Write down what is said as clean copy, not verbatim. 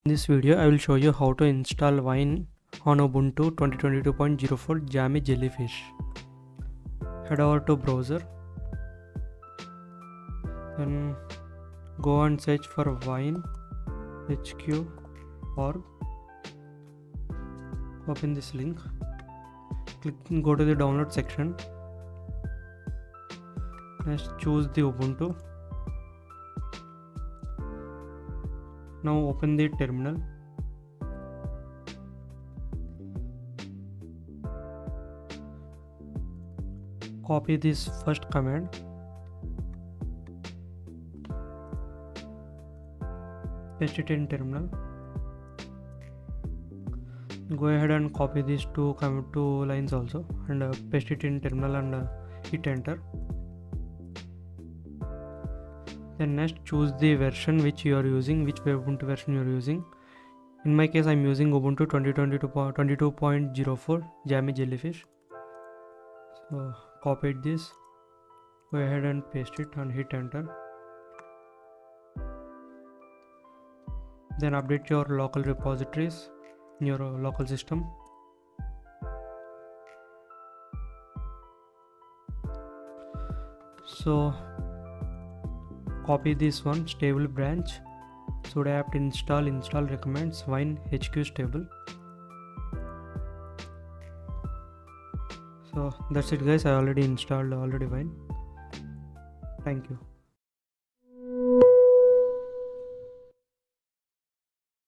In this video, I will show you how to install Wine on Ubuntu 22.04 Jammy Jellyfish. Head over to browser, then go and search for winehq org. Open this link, go to the download section. Next, choose the Ubuntu. Now open the terminal. Copy this first command. Paste it in terminal. Go ahead and copy these two lines also and paste it in terminal and hit enter. Then next, choose the version which you are using, which Ubuntu version you are using. In my case, I am using Ubuntu 22.04 Jammy Jellyfish. So copied this, go ahead and paste it and hit enter. Then update your local repositories in your local system. So copy this one, stable branch, sudo apt install recommends winehq stable. So that's it guys, I already installed Wine. Thank you.